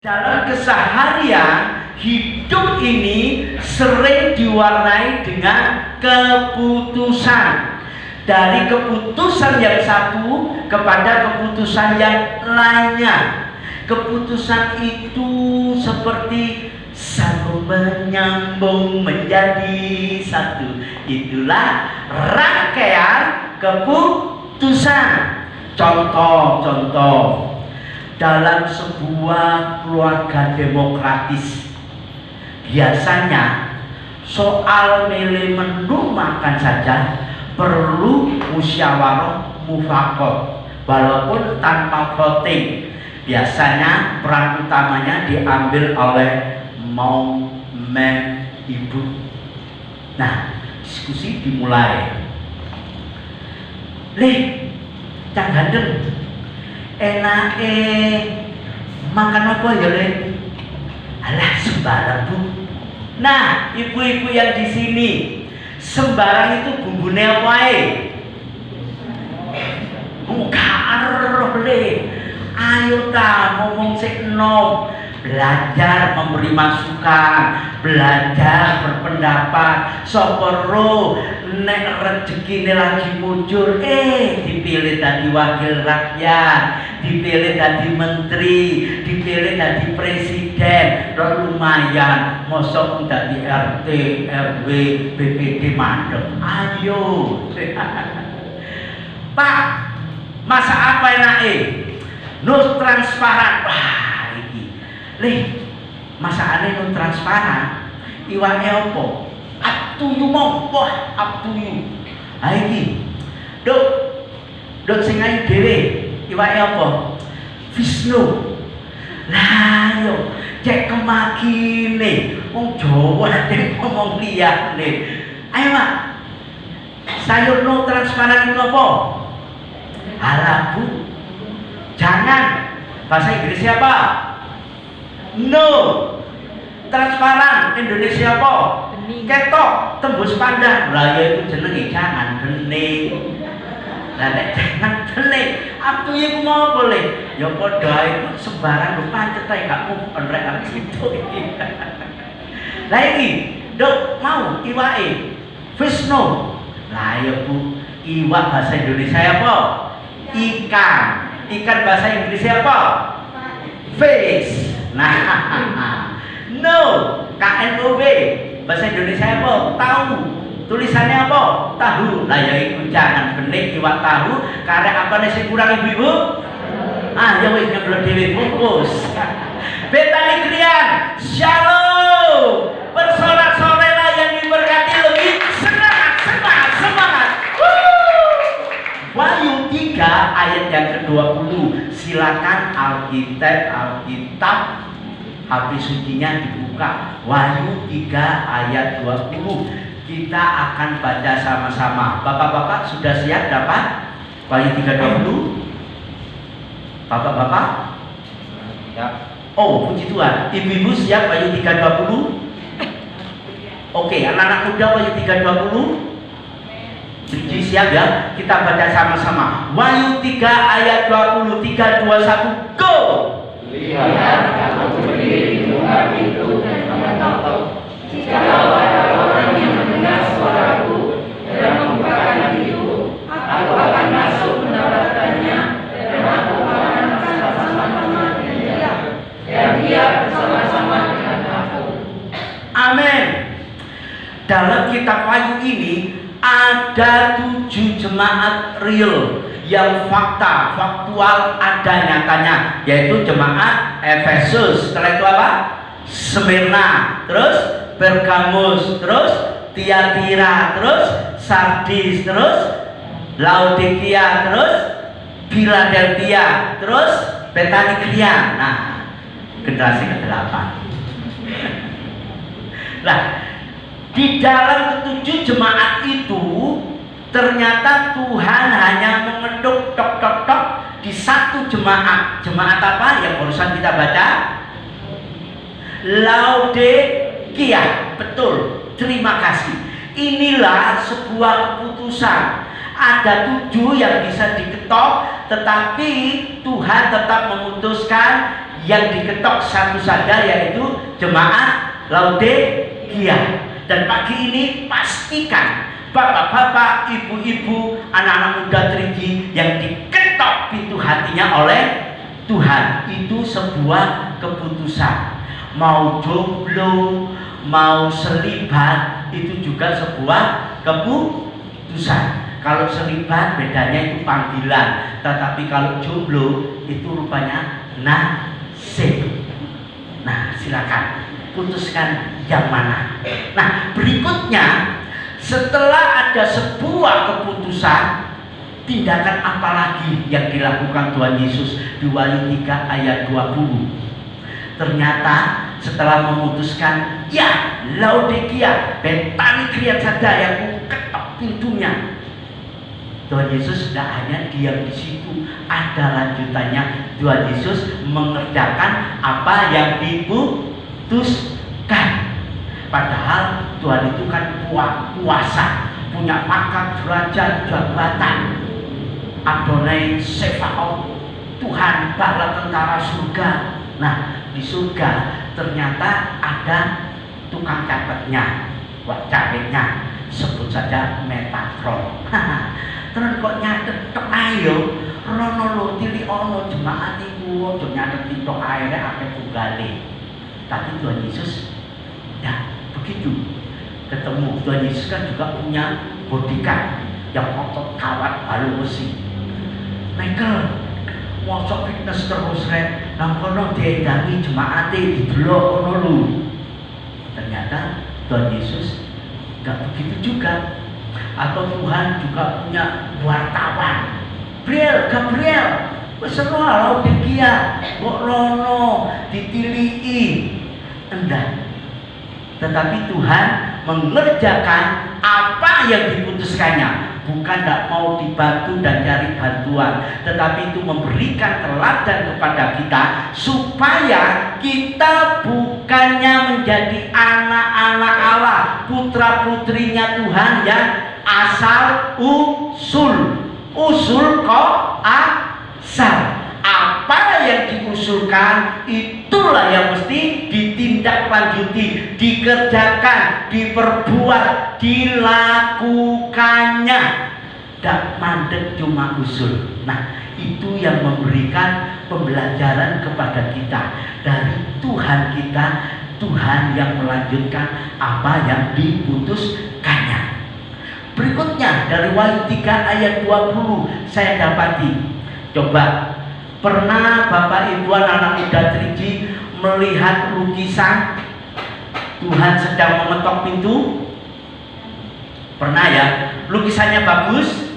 Dalam keseharian hidup ini sering diwarnai dengan keputusan. Dari keputusan yang satu kepada keputusan yang lainnya. Keputusan itu seperti sambung menyambung menjadi satu. Itulah rangkaian keputusan. Contoh-contoh dalam sebuah keluarga demokratis, biasanya soal milih menu makan saja perlu musyawarah mufakat, walaupun tanpa voting. Biasanya peran utamanya diambil oleh ibu. Nah, diskusi dimulai. Cang gandeng, makan apa ya, Le? Alah, sembarang, Bu. Nah, ibu-ibu yang di sini, sembarang itu bumbunya apa? Muka Le. Ayo ngomong sik enom. Belajar memberi masukan, belajar berpendapat. Sopero nek rezekine lagi muncul, dipilih tadi wakil rakyat, dipilih tadi menteri, dipilih tadi presiden, lumayan. Mosok tadi RT, RW, BPD mandek. Ayo. Pak, masa apa enake? No transparan. Masakannya non transparan, iwake apa? Up to you mong, up to you. Iki, dok sing ayu dhewe, iwake apa? Wisnu. Lah yo, cek kemakine, wong Jawa nek ngomong liyane. Ayo Mak, sayur non transparan itu apa? Alah Bu, jangan. Bahasa Inggrisnya apa? No. Transparan Indonesia apa? Ketok tembus pandang. Lah ya itu jenenge jangan bening. Lah nek jangan bening, aku iku mau boleh. Ya padha iku sembarang lho pancet ae gak mung rek arek situ iki. Lah iki, Dok, mau iwake Wisnu. Lah ya Bu, iwak bahasa Indonesia apa? Ikan. Ikan bahasa Inggrisnya apa? Fish. Nah, no, KNOB bahasa Indonesia apa? Tahu. Tulisannya apa? Tahu. Lah ya iku jangan bening iwak tahu, karek apane sing kurang ibu-ibu? Ya wis nyeblok dhewe fokus. Betani krian. Shalom. Bersorak-sorai lah yang diberkati lebih semangat. Wahyu 3 ayat yang ke-20. Silakan Alkitab HP sucinya dibuka. Wahyu 3 ayat 20. Kita akan baca sama-sama. Bapak-bapak sudah siap dapat Wahyu 3:20? Bapak-bapak? Ya. Oh, puji Tuhan. Ibu-ibu siap Wahyu 3:20? Oke, anak-anak muda Wahyu 3:20? Jadi siap ya, kita baca sama-sama. Wahyu 3 ayat 20, 3, 2, 1, go! Lihat, aku berdiri di luar pintu dan mengetok. Jikalau ada orang yang mendengar suaraku dan membukakan pintu, aku akan masuk mendapatkannya dan aku akan bersama-sama dengan dia, dan dia bersama-sama dengan aku. Amin. Dalam kitab Wahyu ini ada 7 jemaat real yang faktual ada nyatanya, yaitu jemaat Efesus, setelah itu apa? Smyrna, terus Pergamus, terus Tiatira, terus Sardis, terus Laodikia, terus Philadelphia, terus Betania. Nah, generasi ke-8. Nah, di dalam ke-7 jemaat itu ternyata Tuhan hanya mengetuk tok di satu jemaat. Jemaat apa yang barusan kita baca? Laodikia. Betul. Terima kasih. Inilah sebuah keputusan. Ada 7 yang bisa diketok, tetapi Tuhan tetap memutuskan yang diketok satu saja, yaitu jemaat Laodikia. Dan pagi ini pastikan bapak-bapak, ibu-ibu, anak-anak muda 3G yang diketok pintu hatinya oleh Tuhan. Itu sebuah keputusan. Mau jomblo, mau selibat, itu juga sebuah keputusan. Kalau selibat bedanya itu panggilan, tetapi kalau jomblo itu rupanya nasib. Nah, silakan putuskan yang mana. Nah, berikutnya setelah ada sebuah keputusan, tindakan apa lagi yang dilakukan Tuhan Yesus di Wahyu 3 ayat 20? Ternyata setelah memutuskan, ya Laodikia, Betani kriat saja yang ketok pintunya, Tuhan Yesus tidak hanya diam di situ, ada lanjutannya. Tuhan Yesus mengerjakan apa yang diputuskan. Padahal Tuhan itu kan kuasa, punya pangkat, derajat, jabatan. Adonai Sefaot, Tuhan bala tentara surga. Nah, di surga ternyata ada tukang catatnya, catatnya, sebut saja Metatron. Terus kok nyatet tok ayo, rono lo tili ono jemaat iku ojo nyatet tok ae akeh tunggale. Tapi Tuhan Yesus ya begitu. Ketemu Tuhan Yesus kan juga punya bodyguard yang otot kawat halu besi. Michael mosok fitness terus rek, nang kono diedangi jemaate didelok kono lho. Ternyata Tuhan Yesus enggak begitu juga. Atau Tuhan juga punya wartawan. Gabriel, wis ora Laodikia, kok rono ditilii. Enggak. Tetapi Tuhan mengerjakan apa yang diputuskannya. Bukan tidak mau dibantu dan cari bantuan, tetapi itu memberikan teladan kepada kita supaya kita bukannya menjadi anak-anak Allah, putra-putrinya Tuhan yang asal usul kok asal. Apa yang diusulkan itulah yang mesti ditindaklanjuti, dikerjakan, diperbuat, dilakukannya. Tidak mandek cuma usul. Nah, itu yang memberikan pembelajaran kepada kita dari Tuhan kita, Tuhan yang melanjutkan apa yang diputuskannya. Berikutnya dari Wahyu 3 ayat 20 saya dapati. Coba, pernah Bapak Ibu anak muda 3G melihat lukisan Tuhan sedang mengetok pintu? Pernah ya? Lukisannya bagus?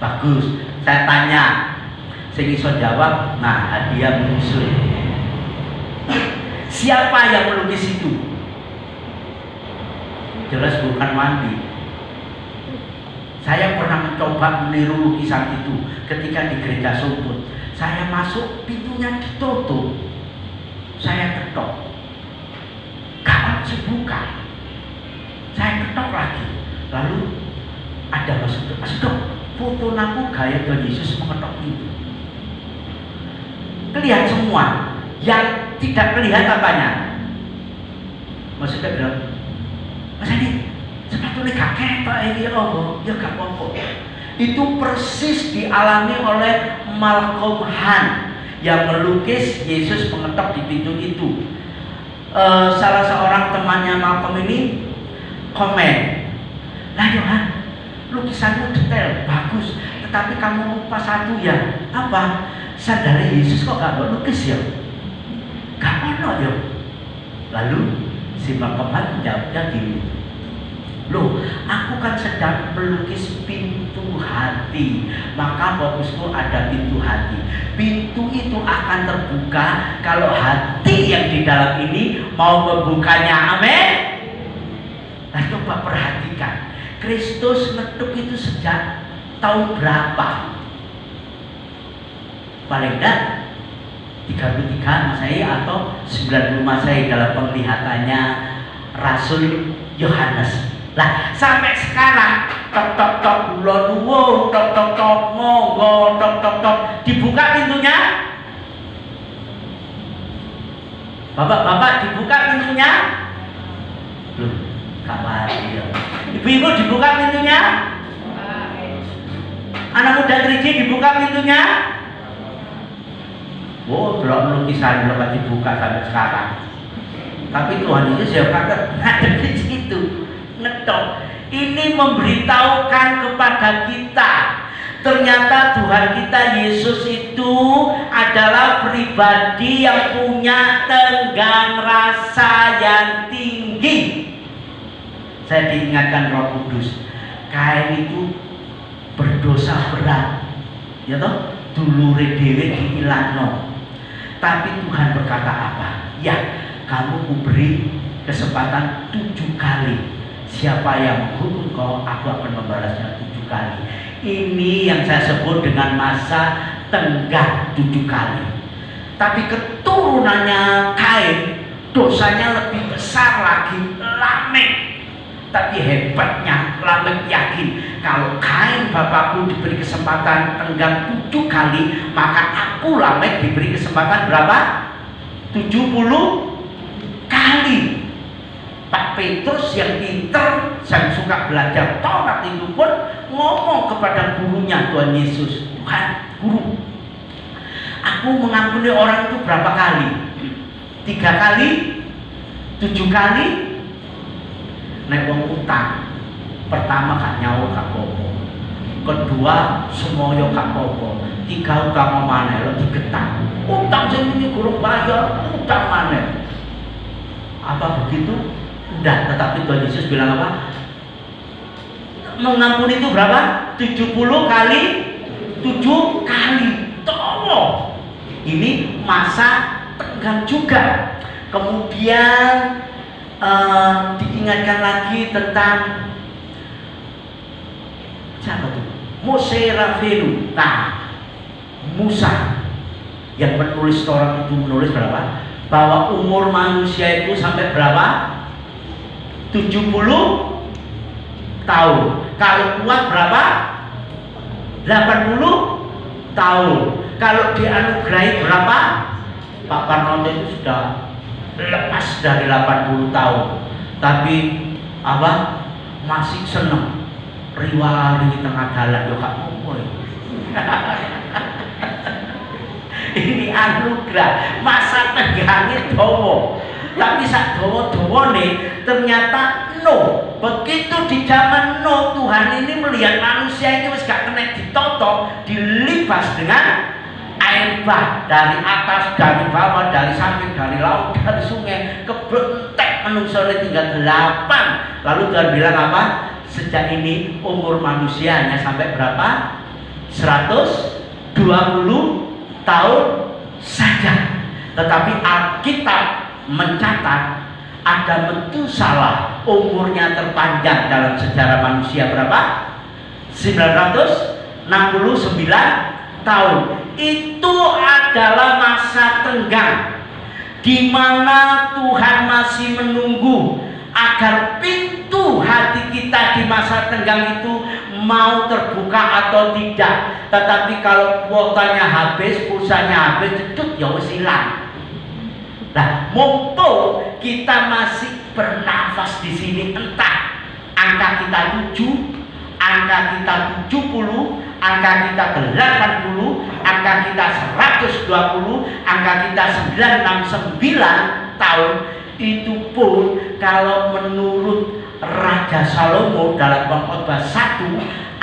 Bagus. Saya tanya, sing iso jawab, nah hadiah menyusul. Siapa yang melukis itu? Jelas bukan Wandi. Saya pernah mencoba meniru lukisan itu ketika di gereja Sumput. Saya masuk, pintunya ditutup. Saya ketok. Gak langsung buka. Saya ketok lagi. Lalu ada masuk, foto aku gaya Tuhan Yesus mengetok pintu. Kelihatan semua. Yang tidak kelihatan apanya? Maksudnya bilang, Mas Adi, sepatunya gak ketok ini oh, ya gak apa-apa. Itu persis dialami oleh Malcolm Hunt yang melukis Yesus mengetok di pintu itu. Salah seorang temannya Malcolm ini komen, lah Yohan, lukisanmu detail, bagus, tetapi kamu lupa satu ya. Apa? Sandal Yesus kok gak lukis ya? Gak ono ya. Lalu si Malcolm Hunt jawabnya gini, loh, aku kan sedang melukis pintu hati. Maka fokusku ada pintu hati. Pintu itu akan terbuka kalau hati yang di dalam ini mau membukanya. Amin. Nah, coba perhatikan, Kristus ngetuk itu sejak tahun berapa? Paling enggak 33 Masehi atau 90 Masehi dalam penglihatannya Rasul Yohanes. Lah, sampai sekarang tok tok tok kula nuwun, tok tok tok monggo, tok tok tok dibuka pintunya? Bapak-bapak dibuka pintunya? Loh, khawatir. Ibu-ibu dibuka pintunya? Anak muda gereja dibuka pintunya? Oh, belum lukisan belum dibuka sampai sekarang. Tapi Tuhan Yesus ya kata ada di situ ngetok. Ini memberitahukan kepada kita, ternyata Tuhan kita Yesus itu adalah pribadi yang punya tenggang rasa yang tinggi. Saya diingatkan Roh Kudus, Kain itu berdosa berat, ya toh, dulure dhewe diilangno. Tapi Tuhan berkata apa? Ya, kamu kuberi kesempatan 7 kali. Siapa yang menghukum kau, aku akan membalasnya 7 kali. Ini yang saya sebut dengan masa tenggang 7 kali. Tapi keturunannya Kain, dosanya lebih besar lagi, Lamek. Tapi hebatnya Lamek yakin, kalau Kain bapakku diberi kesempatan tenggang 7 kali, maka aku Lamek diberi kesempatan berapa? 70 kali. Pak Petrus yang pinter, yang suka belajar Taurat itu pun ngomong kepada gurunya Tuhan Yesus, Tuhan, guru, aku mengampuni orang itu berapa kali? 3 kali? 7 kali? Nek wong utang, pertama gak nyawa gak apa-apa, kedua semoyo gak apa-apa, 3 utang maneh lo digetah. Utang sing ini gurung bayar, utang maneh. Apa begitu? Enggak, tetapi Tuhan Yesus bilang apa? Mengampuni itu berapa? 70 kali 7 kali. Tolong. Ini masa tegang juga. Kemudian diingatkan lagi tentang siapa tuh? Mose Rabbeinu. Nah, Musa yang menulis Taurat itu menulis berapa? Bahwa umur manusia itu sampai berapa? 70 tahun. Kalau kuat berapa? 80 tahun. Kalau dianugerahi berapa? Pak Parnoto itu sudah lepas dari 80 tahun. Tapi apa? Masih seneng riwari di tengah jalan yo gak apa-apa. Ini anugerah, masa tegangnya dawa. Tapi sak dawa-dawane ternyata no. Begitu di zaman no, Tuhan ini melihat manusia ini wis gak kena ditoto, dilibas dengan air bah dari atas, dari bawah, dari samping, dari laut, dari sungai, kebentek manusia tinggal 8. Lalu Tuhan bilang apa? Sejak ini umur manusia hanya sampai berapa? 120 tahun saja. Tetapi Alkitab mencatat ada Metusalah, umurnya terpanjang dalam sejarah manusia berapa? 969 tahun. Itu adalah masa tenggang di mana Tuhan masih menunggu agar pintu hati kita di masa tenggang itu mau terbuka atau tidak. Tetapi kalau kuotanya habis, pulsanya habis, cedut ya wis hilang. Nah, mumpung kita masih bernafas di sini, entah angka kita 7, angka kita 70, angka kita 80, angka kita 120, angka kita 969 tahun, itu pun kalau menurut Raja Salomo dalam Pengkhotbah 1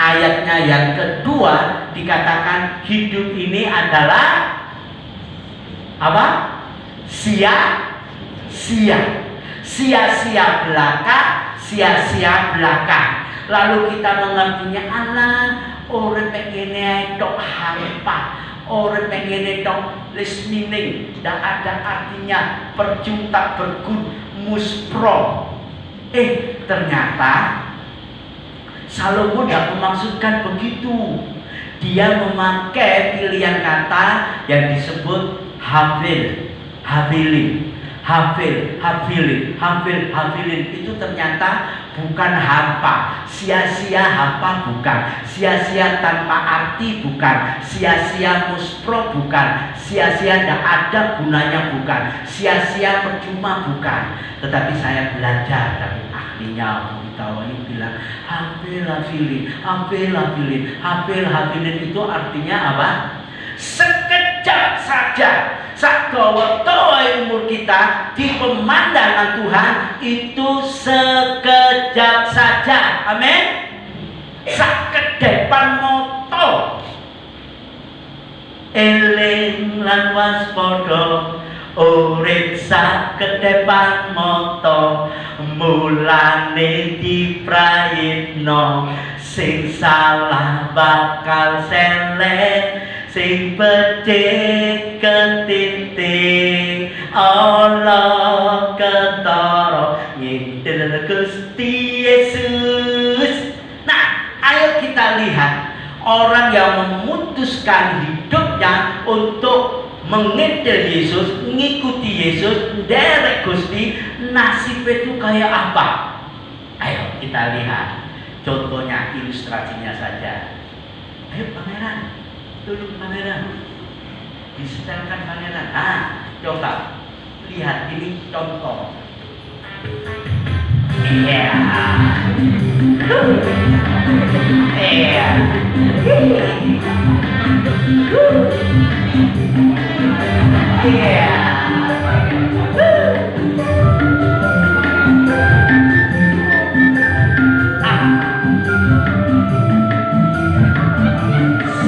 ayatnya yang kedua dikatakan hidup ini adalah apa? Sia-sia. Sia-sia belaka, sia-sia belaka. Lalu kita mengertinya, Allah orang pengen tok hampa, orang pengen tok listening, tidak ada artinya, percuma bergun muspro. Ternyata Salomo tidak memaksudkan begitu. Dia memakai pilihan kata yang disebut hafil, hafilin, hafil, hafilin, hafil, hafilin. Itu ternyata bukan hampa. Sia-sia hampa bukan, sia-sia tanpa arti bukan, sia-sia muspro bukan, sia-sia tidak ada gunanya bukan, sia-sia percuma bukan. Tetapi saya belajar dari ahlinya Bu Tawani bilang hafila filin itu artinya apa? Sekejap saja. Sakawa-tawa umur kita di pemandangan Tuhan itu sekejap saja. Amin. Sakedepan moto eling lan waspada urip sakedepan moto mulane diprayitno sing salah bakal seleh sing becik ketinting Allah ketara ngintil Gusti Yesus. Nah, ayo kita lihat orang yang memutuskan hidupnya untuk mengintil Yesus, mengikuti Yesus, derek Gusti, nasib itu kayak apa? Ayo kita lihat contohnya, ilustrasinya saja. Ayo pangeran, tolong pangeran, disetelkan pangeran. Coba lihat ini contoh. Iya. Iya. Iya.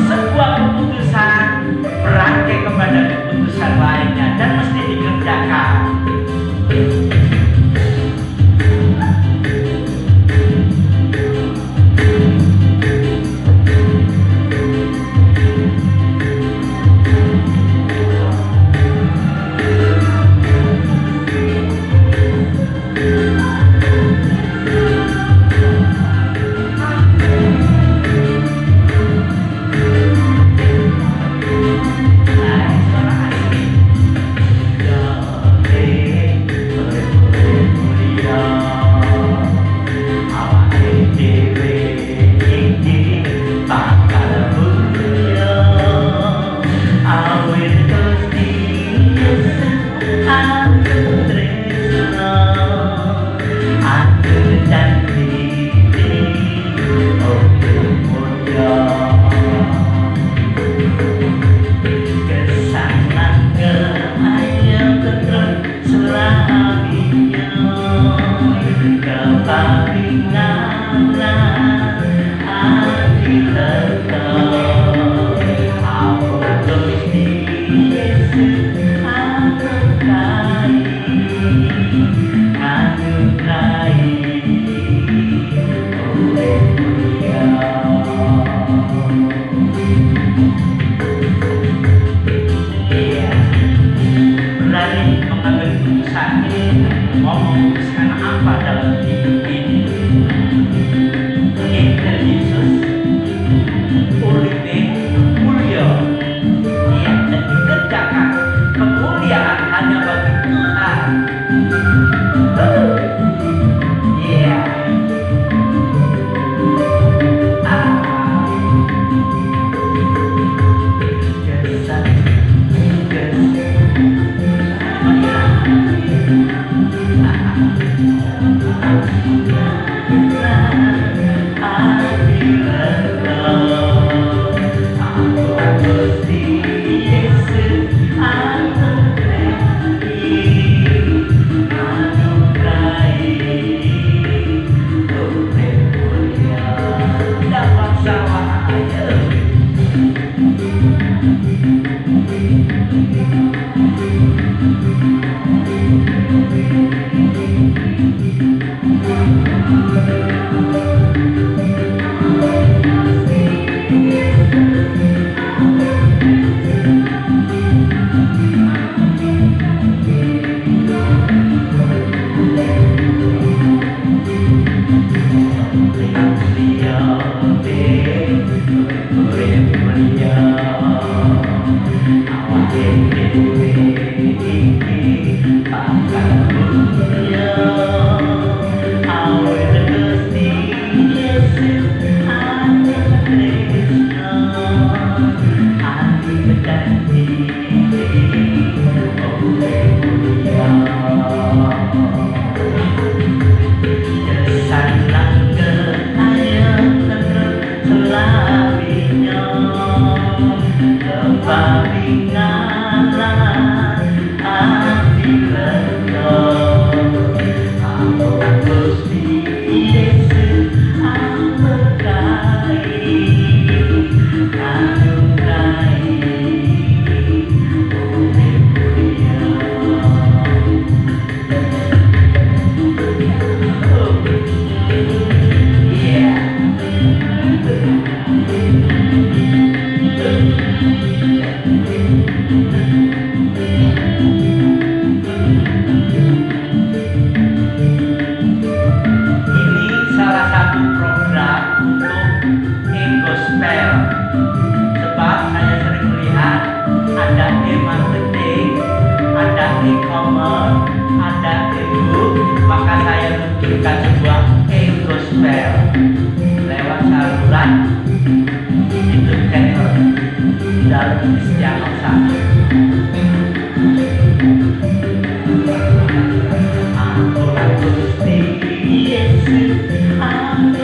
Sebuah keputusan berangkai kepada keputusan lainnya dan mesti dikerjakan. mohon ada ibu, maka saya tunjukkan sebuah gospel lewat saluran YouTube channel dalam Kristiano sana. Aku Gusti Yesus, aku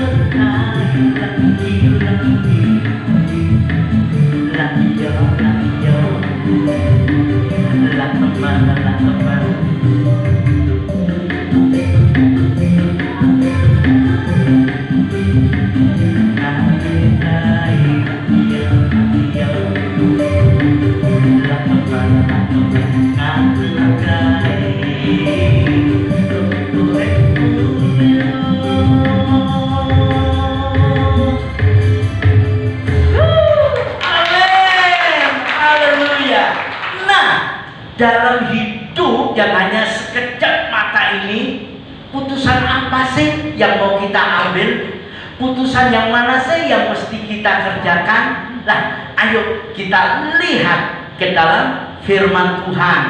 dalam hidup yang hanya sekejap mata ini, putusan apa sih yang mau kita ambil? Putusan yang mana sih yang mesti kita kerjakan? Nah, ayo kita lihat ke dalam firman Tuhan.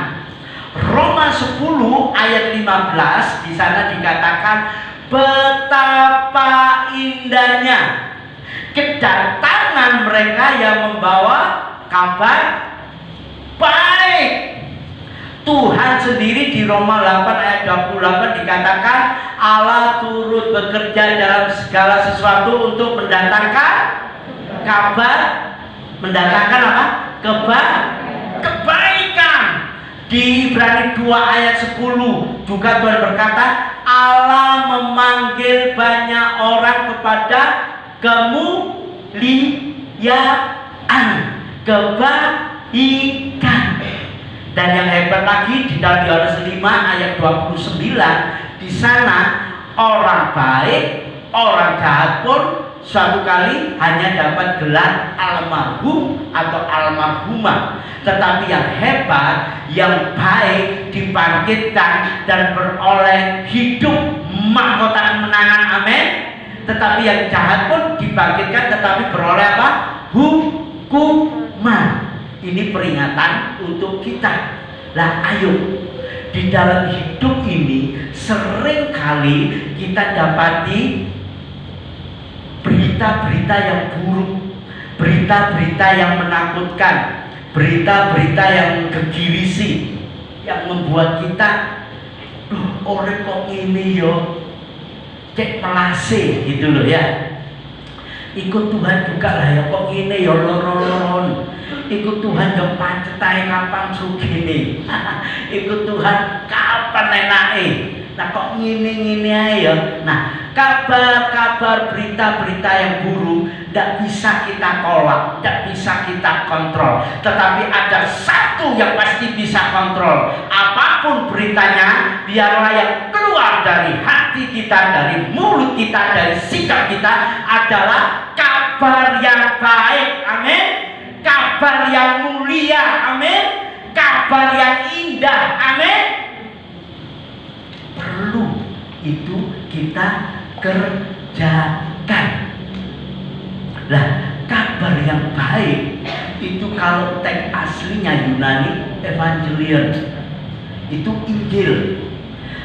Roma 10 ayat 15, di sana dikatakan betapa indahnya kedatangan mereka yang membawa kabar baik. Tuhan sendiri di Roma 8 ayat 28 dikatakan Allah turut bekerja dalam segala sesuatu untuk mendatangkan kabar, mendatangkan apa? Kebaikan. Di Ibrani 2 ayat 10 juga Tuhan berkata Allah memanggil banyak orang kepada kemuliaan, kebaikan. Dan yang hebat lagi di dalam Yohanes 5 ayat 29, di sana orang baik, orang jahat pun suatu kali hanya dapat gelar almarhum atau almarhumah. Tetapi yang hebat, yang baik dibangkitkan dan beroleh hidup mahkota kemenangan, amin. Tetapi yang jahat pun dibangkitkan tetapi beroleh apa? Hukuman. Ini peringatan untuk kita. Lah ayo, di dalam hidup ini seringkali kita dapati berita-berita yang buruk, berita-berita yang menakutkan, berita-berita yang gegirisi, yang membuat kita orang kok ini yo cek melase gitu loh ya. Ikut Tuhan juga lah ya kok ini yo loron. Ikut Tuhan yang pancetai kapan sugih. Ikut Tuhan kapan enake. Nah kok ngini-ngini aja ya. Nah kabar-kabar berita-berita yang buruk tidak bisa kita tolak, tidak bisa kita kontrol. Tetapi ada satu yang pasti bisa kontrol. Apapun beritanya, biarlah yang keluar dari hati kita, dari mulut kita, dari sikap kita adalah kabar yang baik. Amin. Kabar yang mulia, amin. Kabar yang indah, amin. Perlu itu kita kerjakan. Lah, kabar yang baik itu kalau teks aslinya Yunani Evangelion, itu Injil.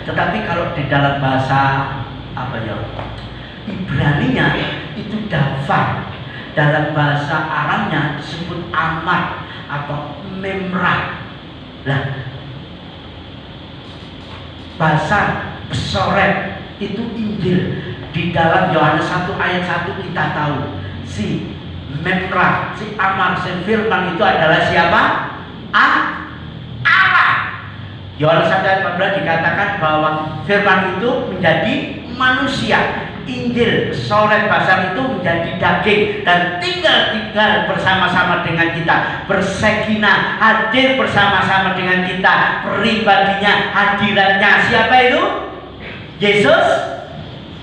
Tetapi kalau di dalam bahasa apa ya? Ibraninya itu Dava. Dalam bahasa Arabnya disebut Amar atau Memrah. Lah, bahasa Pesoret itu Injil. Di dalam Yohanes 1 ayat 1 kita tahu si Memrah, si Amar, si Firman itu adalah siapa? Allah. Yohanes 1 ayat 14 dikatakan bahwa Firman itu menjadi manusia. Injil, Soret Basar itu menjadi daging dan tinggal bersama-sama dengan kita, bersekina, hadir bersama-sama dengan kita, pribadinya, hadiratnya. Siapa itu? Yesus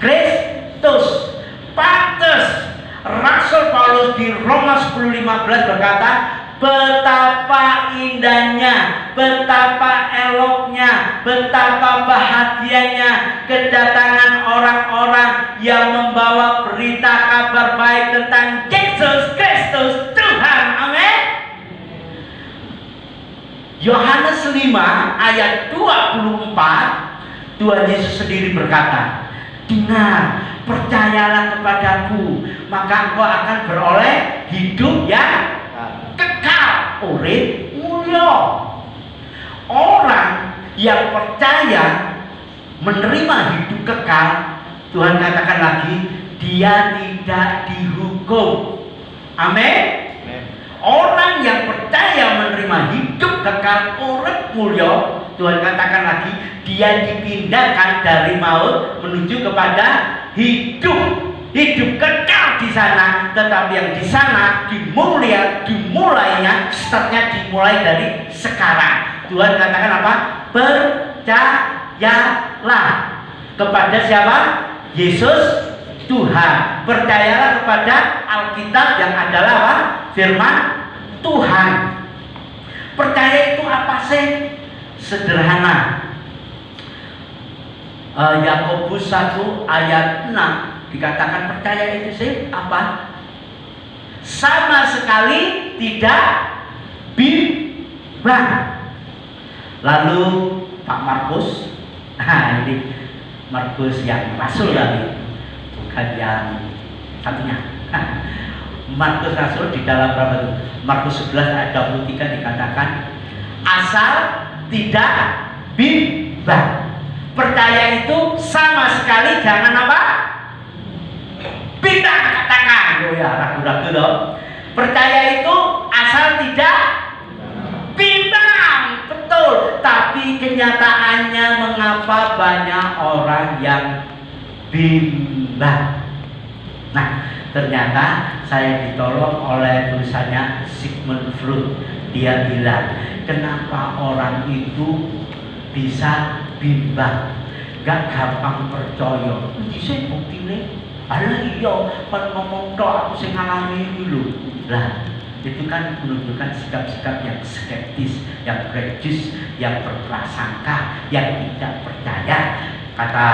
Kristus. Pantes Rasul Paulus di Roma 10:15 berkata, betapa indahnya, betapa eloknya, betapa bahagianya kedatangan orang-orang yang membawa berita kabar baik tentang Yesus Kristus Tuhan. Amin. Yohanes 5 ayat 24, Tuhan Yesus sendiri berkata, dengar, percayalah kepadaku, maka engkau akan beroleh hidup yang kekal, urip mulya. Orang yang percaya menerima hidup kekal, Tuhan katakan lagi, dia tidak dihukum. Amin. Orang yang percaya menerima hidup kekal, urip mulya, Tuhan katakan lagi, dia dipindahkan dari maut menuju kepada hidup kekal di sana. Tetapi yang di sana dimulainya startnya dimulai dari sekarang. Tuhan katakan apa? Percayalah kepada siapa? Yesus Tuhan. Percayalah kepada Alkitab yang adalah apa? Firman Tuhan. Percaya itu apa sih? Sederhana. Yakobus 1 ayat 6 dikatakan percaya itu sih apa? Sama sekali tidak bimbang. Lalu Pak Markus, ini Markus yang rasul tadi, bukan yang satunya. Markus rasul di dalam berapa itu? Markus 11 ayat 23 dikatakan asal tidak bimbang. Percaya itu sama sekali jangan apa? Bimbang, katakan. Oh ya, ragu-ragu dong. Percaya itu asal tidak bimbang, betul. Tapi kenyataannya mengapa banyak orang yang bimbang? Nah, ternyata saya ditolong oleh tulisannya Sigmund Freud. Dia bilang, kenapa orang itu bisa bimbang, gak gampang percaya. Bisa bukti nih, alah iya, kan ngomong tok aku sing ngalami dulu. Lah, itu kan menunjukkan sikap-sikap yang skeptis, yang prejudis, yang berprasangka, yang tidak percaya. Kata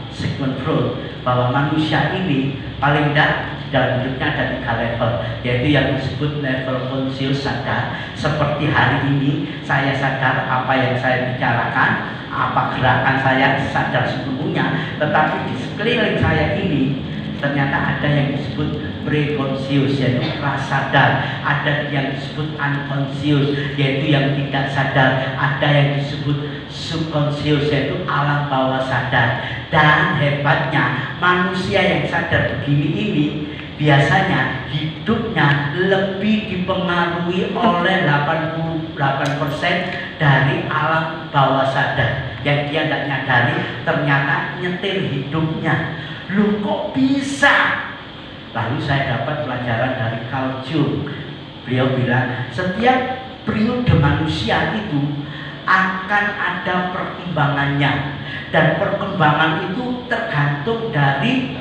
Sigmund Freud bahwa manusia ini paling tidak dalam hidupnya ada 3 level, yaitu yang disebut level konsius sadar. Seperti hari ini saya sadar apa yang saya bicarakan, apa gerakan saya sadar sepenuhnya. Tetapi di sekeliling saya ini ternyata ada yang disebut prekonsius, yaitu prasadar. Ada yang disebut unconscious, yaitu yang tidak sadar. Ada yang disebut subkonsius, yaitu alam bawah sadar. Dan hebatnya manusia yang sadar begini ini biasanya hidupnya lebih dipengaruhi oleh 88% dari alam bawah sadar. Yang dia tidak nyadari ternyata nyetir hidupnya. Loh kok bisa? Lalu saya dapat pelajaran dari Carl Jung. Beliau bilang setiap periode manusia itu akan ada perkembangannya, dan perkembangan itu tergantung dari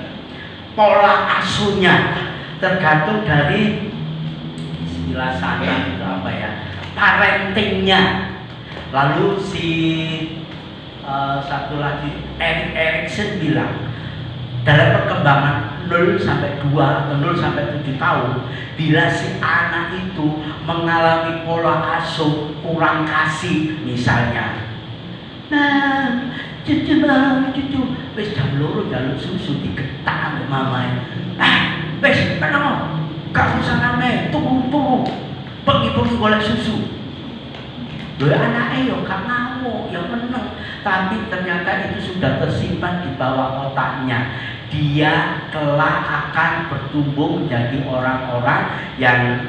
pola asuhnya, tergantung dari istilah sana itu apa ya, parentingnya. Lalu si satu lagi Erik Erikson bilang dalam perkembangan 0 sampai 2 atau 0 sampai 7 tahun, bila si anak itu mengalami pola asuh kurang kasih misalnya, nah cucu wis jam 2 jaluk susu digetak ambek mamae, wis meneng gak usah rame, tunggu pergi golek susu. Loh anaknya yo gak ngamuk, ya meneng, tapi ternyata itu sudah tersimpan di bawah otaknya. Dia kelak akan bertumbuh menjadi orang-orang yang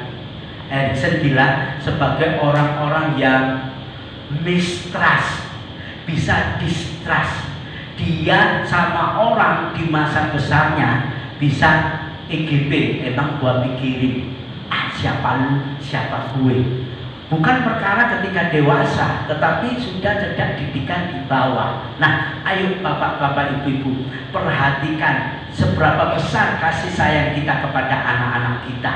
Erikson bilang sebagai orang-orang yang mistrust, bisa distrust. Dia sama orang di masa besarnya bisa EGP, emang gua pikirin siapa lu, siapa gue. Bukan perkara ketika dewasa, tetapi sudah sejak didikan di bawah. Nah, ayo bapak-bapak, ibu-ibu, perhatikan seberapa besar kasih sayang kita kepada anak-anak kita.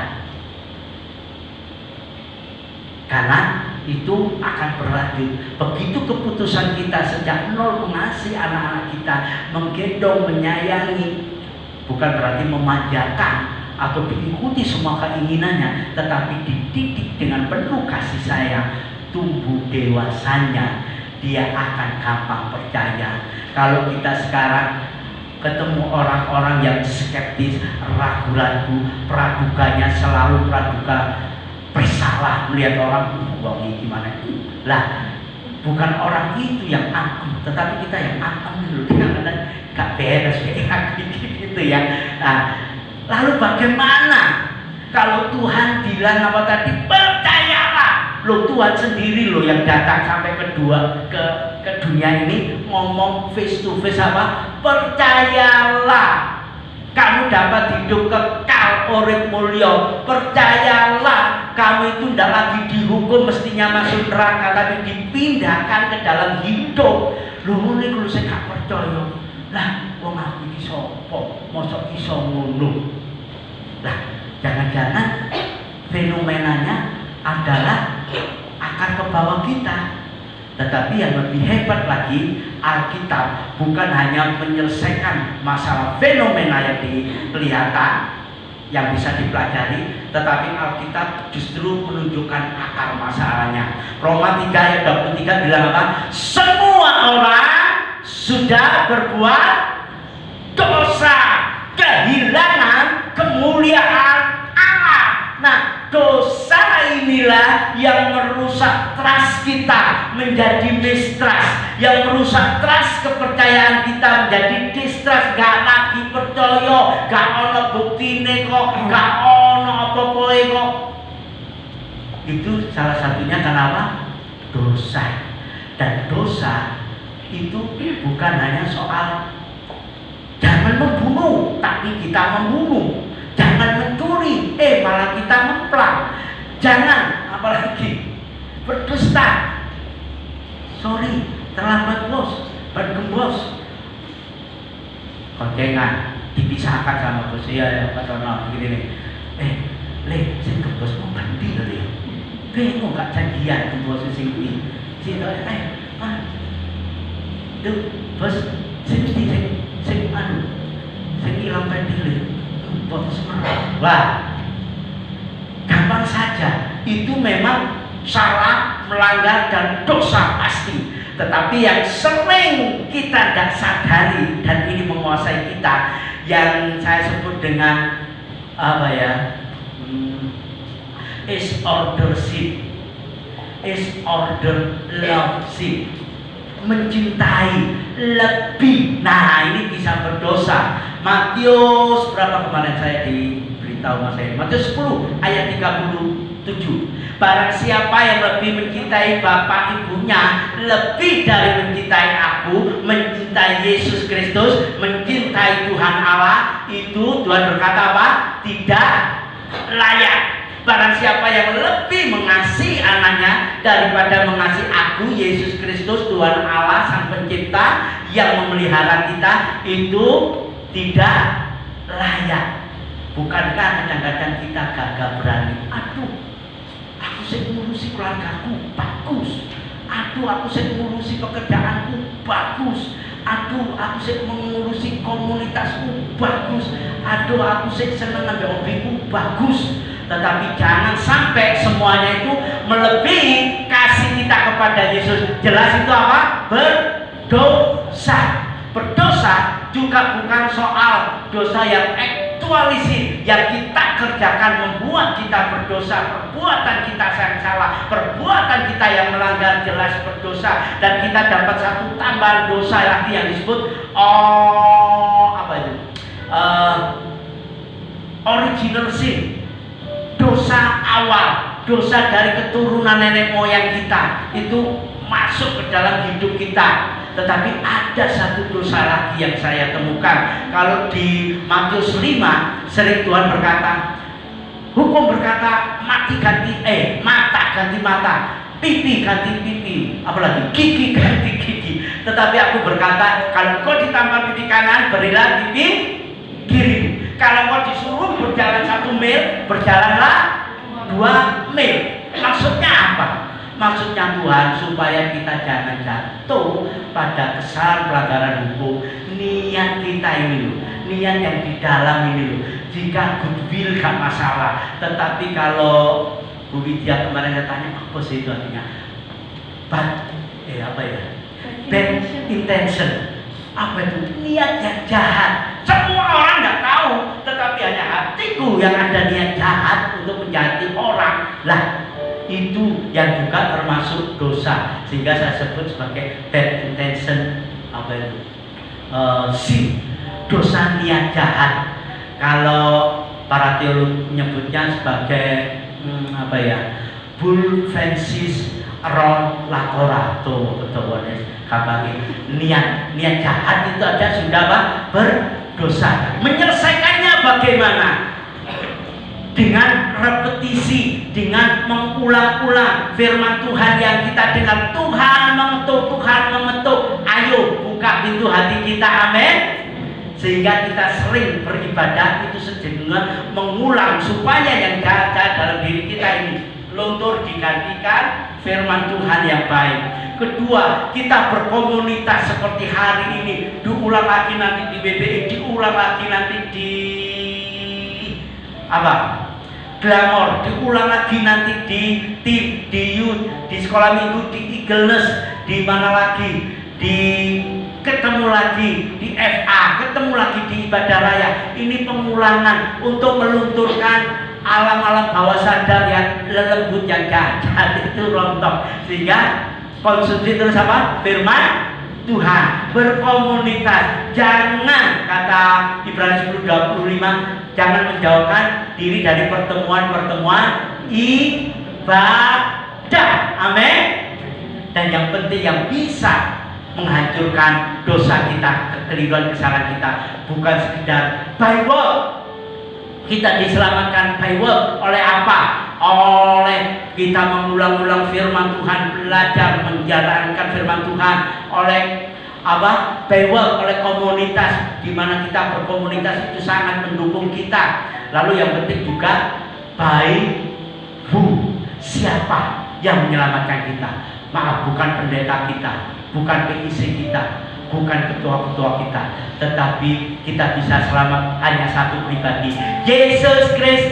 Karena itu akan berlanjut. Begitu keputusan kita sejak nol mengasihi anak-anak kita, menggendong, menyayangi, bukan berarti memanjakan atau diikuti semua keinginannya, tetapi dididik dengan penuh kasih sayang. tumbuh dewasanya dia akan gampang percaya. Kalau kita sekarang ketemu orang-orang yang skeptis, ragu-ragu, praduganya selalu praduga bersalah, melihat orang wong iki gimana lah, bukan orang itu yang angkuh, tetapi kita yang angkuh dulu. Kadang-kadang gak beres gitu ya. Nah, lalu bagaimana kalau Tuhan bilang apa tadi? Percayalah. Loh, Tuhan sendiri loh yang datang sampai ke dunia ini ngomong face to face apa? Percayalah. Kamu dapat hidup kekal urip mulya. Percayalah, kamu itu tidak lagi dihukum mestinya masuk neraka, tapi dipindahkan ke dalam hidup. Lho ngene kalau saya gak percaya. Lah, wong aku iki sapa? Mosok iso ngono. Lah, jangan-jangan fenomenanya adalah akan ke bawah kita. Tetapi yang lebih hebat lagi, Alkitab bukan hanya menyelesaikan masalah fenomena yang kelihatan yang bisa dipelajari, tetapi Alkitab justru menunjukkan akar masalahnya. Roma 3 ayat 23 bilang apa? Semua orang sudah berbuat dosa, kehilangan kemuliaan Allah. Nah, dosa inilah yang merusak trust kita menjadi mistrust, yang merusak trust kepercayaan kita menjadi distrust. Gak lagi percaya, gak ono buktine kok, gak ono apa-apa kok. Itu salah satunya kenapa? Dosa. Dan dosa itu bukan hanya soal jangan membunuh, tapi kita membunuh. Jangan mencuri, malah kita memplang. Jangan, apalagi berdusta. Sorry, terlambat bos, bergembos. Koncengan, dipisahkan sama bos. Ya, Pak Tono, begini nih. Le, saya gembos mau ganti loh ya. Bingung gak janjian gembos sing kuwi. Sing Pak. Duh, bos, sing ilang pendile. Wah, gampang saja. Itu memang salah, melanggar dan dosa pasti. Tetapi yang sering kita tidak sadari dan ini menguasai kita, yang saya sebut dengan apa ya? Is order sin, is order love sin. Mencintai lebih. Nah, ini bisa berdosa. Matius berapa kemarin saya diberitahu Mas saya? Matius 10 ayat 37. Barang siapa yang lebih mencintai bapak ibunya lebih dari mencintai aku, mencintai Yesus Kristus, mencintai Tuhan Allah, itu Tuhan berkata apa? Tidak layak. Barang siapa yang lebih mengasihi anaknya daripada mengasihi aku, Yesus Kristus, Tuhan Allah Sang Pencipta yang memelihara kita, itu tidak layak. Bukankah kadang-kadang kita gagah berani? Aduh, aku sih ngurusi keluargaku, bagus. Aduh, aku sih ngurusi pekerjaanku, bagus. Aduh, aku sih mengurusi komunitasku, bagus. Aduh, aku sih seneng ngambil hobiku, bagus. Tetapi jangan sampai semuanya itu melebihi kasih kita kepada Yesus. Jelas itu apa? Berdosa. Berdosa juga bukan soal dosa yang aktualisir, yang kita kerjakan membuat kita berdosa. Perbuatan kita yang salah, perbuatan kita yang melanggar jelas berdosa. Dan kita dapat satu tambahan dosa lagi yang disebut original sin. Dosa awal, dosa dari keturunan nenek moyang kita itu masuk ke dalam hidup kita. Tetapi ada satu dosa lagi yang saya temukan. Kalau di Matius 5 sering Tuhan berkata, hukum berkata mata ganti mata, pipi ganti pipi, apalagi gigi ganti gigi. Tetapi aku berkata, kalau kau ditampar pipi kanan, berilah pipi kiri. Kalau kau disuruh berjalan 1 mil, berjalanlah 2 mil. Maksudnya apa? Maksudnya Tuhan supaya kita jangan jatuh pada kesalahan pelanggaran hukum. Niat kita ini loh, niat yang di dalam ini loh. Jika goodwill gak masalah, tetapi kalau Bu Widya kemarin saya tanya apa sih itu artinya? bad intention. Apa itu? Niat yang jahat. Semua orang tidak tahu, tetapi hanya hatiku yang ada niat jahat untuk menjahati orang. Lah, itu yang juga termasuk dosa. Sehingga saya sebut sebagai bad intention. Apa itu? Sin. Dosa niat jahat. Kalau para teolog menyebutnya sebagai bulfensis ron lakorato ketuanes kabagi niat jahat itu aja sudah berdosa. Menyelesaikannya bagaimana? Dengan repetisi, dengan mengulang-ulang firman Tuhan yang kita dengar. Tuhan mengetuk, ayo buka pintu hati kita, amin. Sehingga kita sering beribadah itu sejujurnya mengulang supaya yang jahat dalam diri kita ini luntur digantikan firman Tuhan yang baik. Kedua, kita berkomunitas seperti hari ini, diulang lagi nanti di BBI, diulang lagi nanti di Glamor, diulang lagi nanti di tim, di youth, di sekolah minggu, di Eagles, di mana lagi, ketemu lagi di FA, ketemu lagi di ibadah raya. Ini pengulangan untuk melunturkan alam-alam bawah sadar yang lembut yang jahat itu rontok, sehingga konsumsi terus firman Tuhan, berkomunitas. Jangan, kata Ibrani 10:25, jangan menjauhkan diri dari pertemuan-pertemuan ibadah, amin. Dan yang penting yang bisa menghancurkan dosa kita, kekeliruan kesalahan kita, bukan sekedar by word. Kita diselamatkan by word oleh apa? Oleh kita mengulang-ulang firman Tuhan, belajar menjalankan firman Tuhan, oleh by word, oleh komunitas, di mana kita berkomunitas itu sangat mendukung kita. Lalu yang penting juga by who, siapa yang menyelamatkan kita? Maaf, bukan pendeta kita, bukan PIC kita, bukan ketua-ketua kita, tetapi kita bisa selamat hanya satu pribadi, Yesus Kristus.